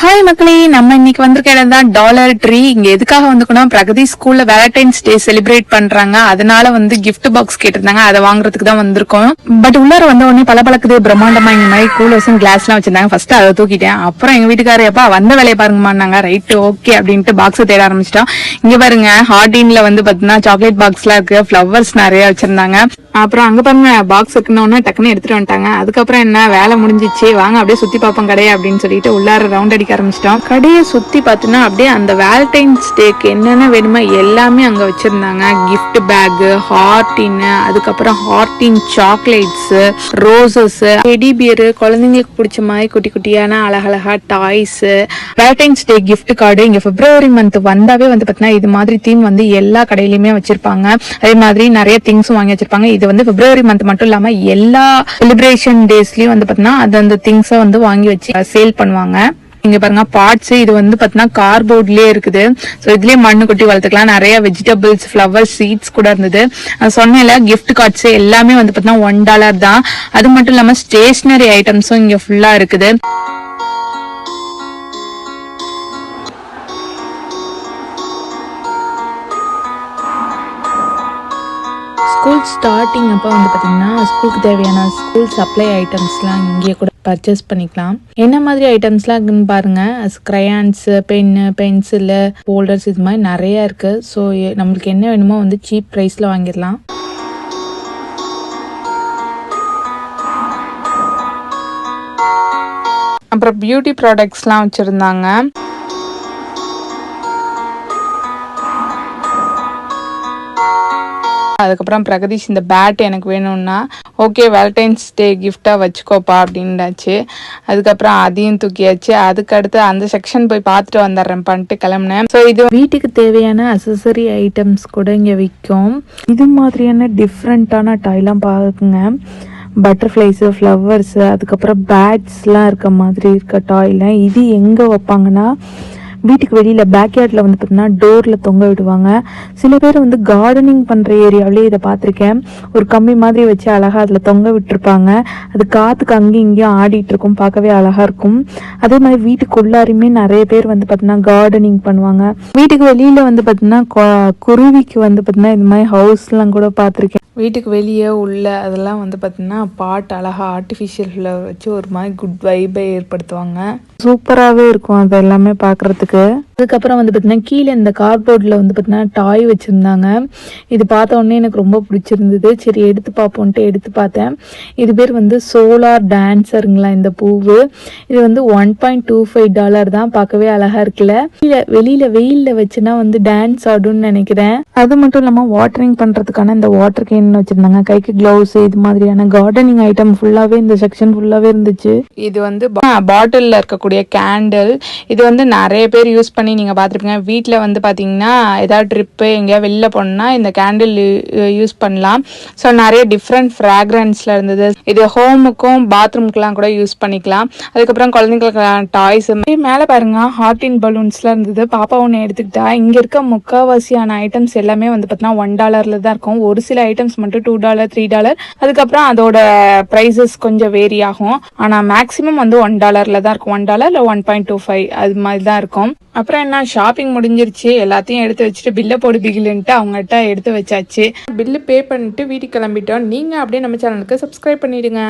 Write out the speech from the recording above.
Hi மக்களே, நம்ம இன்னைக்கு வந்திருக்க இடம் தான் டாலர் ட்ரீ. இங்க எதுக்காக வந்துக்கணும், பிரகதி ஸ்கூல்ல வேலண்டைன்ஸ் டே செலிப்ரேட் பண்றாங்க. அதனால வந்து கிஃப்ட் பாக்ஸ் கேட்டிருந்தாங்க, அதை வாங்குறதுக்கு தான் வந்திருக்கோம். பட் உள்ளார வந்த உடனே பளபளக்குது, பிரம்மாண்டமா இந்த மாதிரி கூலர்ஸும் கிளாஸ் எல்லாம் வச்சிருந்தாங்க. ஃபர்ஸ்ட் அதை தூக்கிட்டேன். அப்புறம் எங்க வீட்டுக்காரர் எப்பா வந்த வேலையை பாருங்கம்மான்னாங்க. ரைட் ஓகே அப்படின்ட்டு பாக்ஸை தேட ஆரம்பிச்சிட்டோம். இங்க பாருங்க, ஹார்டின்ல வந்து பாத்தீங்கன்னா சாக்லேட் பாக்ஸ் எல்லாம் இருக்கு, ஃபிளவர்ஸ் நிறைய வச்சிருந்தாங்க. அப்புறம் அங்க பாருங்க பாக்ஸ் இருக்கணும்னு டக்குன்னு எடுத்துட்டு வந்துட்டாங்க. அதுக்கப்புறம் என்ன வேலை முடிஞ்சிச்சு, வாங்க அப்படியே சுத்தி பார்ப்போம் கடையை அப்படின்னு சொல்லிட்டு உள்ளார ரவுண்ட் அடிக்க ஆரம்பிச்சிட்டோம். கடையை சுத்தி பார்த்தோன்னா அப்படியே அந்த வேலண்டைன்ஸ் டேக்கு என்னென்ன வேணுமோ எல்லாமே அங்க வச்சிருந்தாங்க. கிஃப்ட் பேக், ஹார்டின், அதுக்கப்புறம் heart chocolates, roses, teddy bear, குழந்தைங்களுக்கு பிடிச்ச மாதிரி குட்டி குட்டியான அழகழகா டாய்ஸ், வேலண்டைன்ஸ் டே கிஃப்ட் கார்டு. இங்க பிப்ரவரி மந்த் வந்தாவே வந்து பாத்தீங்கன்னா இது மாதிரி தீம் வந்து எல்லா கடையிலயுமே வச்சிருப்பாங்க. அதே மாதிரி நிறைய திங்ஸும் வாங்கி வச்சிருப்பாங்க. இது வந்து பிப்ரவரி மந்த் மட்டும் இல்லாம எல்லா செலிப்ரேஷன் டேஸ்லயும் வந்து பாத்தீங்கன்னா அந்த திங்ஸை வந்து வாங்கி வச்சு சேல் பண்ணுவாங்க. இங்க பாருங்க பாட்ஸ், இது வந்து பாத்தீங்கன்னா கார்போர்ட்லயே இருக்குது. சோ இதுலயே மண்ணு கொட்டி வளர்த்துக்கலாம். நிறைய வெஜிடபிள்ஸ், ஃபிளவர், சீட்ஸ் கூட இருந்தது. சொன்னேன்ல கிஃப்ட் கார்ட்ஸ் எல்லாமே வந்து பாத்தீங்கன்னா $1 தான். அது மட்டும் இல்லாம ஸ்டேஷனரி ஐட்டம்ஸும் இங்க ஃபுல்லா இருக்குது. ஸ்கூல் ஸ்டார்டிங் அப்போ வந்து பார்த்தீங்கன்னா ஸ்கூலுக்கு தேவையான ஸ்கூல் சப்ளை ஐட்டம்ஸ்லாம் இங்கேயே கூட பர்ச்சேஸ் பண்ணிக்கலாம். என்ன மாதிரி ஐட்டம்ஸ்லாம் இருக்குன்னு பாருங்க. கிரையான்ஸ், பென்னு, பென்சிலு, ஹோல்டர்ஸ், இது மாதிரி நிறைய இருக்கு. ஸோ நம்மளுக்கு என்ன வேணுமோ வந்து சீப் ப்ரைஸில் வாங்கிடலாம். அப்புறம் பியூட்டி ப்ராடக்ட்ஸ்லாம் வச்சுருந்தாங்க. அதுக்கப்புறம் பிரகதீஷ் இந்த பேட் எனக்கு வேணும்னா ஓகே வேலண்டைன்ஸ் டே கிஃப்டா வச்சுக்கோப்பா அப்படின்னாச்சு. அதுக்கப்புறம் அதையும் தூக்கியாச்சு. அதுக்கு அடுத்து அந்த செக்ஷன் போய் பார்த்துட்டு வந்துடுறேன் பண்ணிட்டு கிளம்புனேன். ஸோ இது வீட்டுக்கு தேவையான அசசரி ஐட்டம்ஸ் கூட இங்கே விற்கும். இது மாதிரியான டிஃப்ரெண்ட்டான டாய்லாம் பாருங்க. பட்டர்ஃப்ளைஸு, ஃப்ளவர்ஸு, அதுக்கப்புறம் பேட்ஸ்லாம் இருக்க மாதிரி இருக்க டாய்லாம். இது எங்கே வைப்பாங்கன்னா வீட்டுக்கு வெளியில பேக்யார்ட்ல வந்து பார்த்தீங்கன்னா டோர்ல தொங்க விடுவாங்க. சில பேர் வந்து கார்டனிங் பண்ற ஏரியாவிலே இதை பார்த்துருக்கேன். ஒரு கம்பி மாதிரி வச்சு அழகா அதுல தொங்க விட்டுருப்பாங்க. அது காத்துக்கு அங்கேயும் இங்கேயும் ஆடிட்டு இருக்கும், பார்க்கவே அழகா இருக்கும். அதே மாதிரி வீட்டுக்குள்ளாரையுமே நிறைய பேர் வந்து பார்த்தீங்கன்னா கார்டனிங் பண்ணுவாங்க. வீட்டுக்கு வெளியில வந்து பார்த்தீங்கன்னா குருவிக்கு வந்து பார்த்தீங்கன்னா இந்த மாதிரி ஹவுஸ்லாம் கூட பார்த்துருக்கேன். வீட்டுக்கு வெளியே உள்ள அதெல்லாம் வந்து பார்த்தீங்கன்னா பாட் அழகா ஆர்டிஃபிஷியல் ஃப்ளவர் வச்சு ஒரு மாதிரி குட் வைபை ஏற்படுத்துவாங்க. சூப்பராகவே இருக்கும் அது எல்லாமே பார்க்குறதுக்கு. அதுக்கப்புறம் வந்து பார்த்தீங்கன்னா கீழே இந்த கார்ட்போர்டில் வந்து பார்த்தீங்கன்னா டாய் வச்சுருந்தாங்க. இது பார்த்த உடனே எனக்கு ரொம்ப பிடிச்சிருந்தது. சரி எடுத்து பார்ப்போன்ட்டு எடுத்து பார்த்தேன். இது பேர் வந்து சோலார் டான்ஸருங்களா இந்த பூவு. இது வந்து $1.25 தான். பார்க்கவே அழகா இருக்குல்ல. வெளியில வெயில்ல வச்சுன்னா வந்து டான்ஸ் ஆடும்னு நினைக்கிறேன். அது மட்டும் இல்லாமல் வாட்டரிங் பண்ணுறதுக்கான இந்த வாட்டர் கேன் வச்சிருந்தாங்க. கைக்கு கிளவுஸ், இது மாதிரியான கார்டனிங் ஐட்டம் ஃபுல்லாகவே இந்த செக்ஷன் ஃபுல்லாகவே இருந்துச்சு. இது வந்து பாட்டிலில் இருக்கக்கூடிய கேண்டில். இது வந்து நிறைய பேர் யூஸ் பண்ணி நீங்க பார்த்துருப்பீங்க. வீட்டில் வந்து பார்த்தீங்கன்னா ஏதாவது ட்ரிப்பு எங்கேயா வெளில போனோம்னா இந்த கேண்டில் யூஸ் பண்ணலாம். ஸோ நிறைய டிஃப்ரெண்ட் ஃப்ராக்ரன்ஸ்ல இருந்தது. இது ஹோமுக்கும் பாத்ரூம்க்குலாம் கூட யூஸ் பண்ணிக்கலாம். அதுக்கப்புறம் குழந்தைங்களுக்கு டாய்ஸ் மேலே பாருங்க ஹார்டின் பலூன்ஸ்லாம் இருந்தது. பாப்பா ஒன்று எடுத்துக்கிட்டா. இங்க இருக்க முக்கால்வாசியான ஐட்டம்ஸ் எல்லாமே வந்து பார்த்தீங்கன்னா $1 தான் இருக்கும். ஒரு சில ஐட்டம்ஸ் மட்டும் $2, $3. அதுக்கப்புறம் அதோட ப்ரைஸஸ் கொஞ்சம் வேரி ஆகும். ஆனால் மேக்ஸிமம் வந்து $1 தான் இருக்கும். $1 இல்லை 1.25 அது மாதிரி தான் இருக்கும். அப்புறம் என்ன, ஷாப்பிங் முடிஞ்சிருச்சு. எல்லாத்தையும் எடுத்து வச்சுட்டு பில்லை போடு பிகிலுன்ட்டு அவங்ககிட்ட எடுத்து வச்சாச்சு. பில்லு பே பண்ணிட்டு வீட்டுக்கு கிளம்பிட்டோம். நீங்கள் அப்படியே நம்ம சேனலுக்கு சப்ஸ்கிரைப் பண்ணிடுங்க.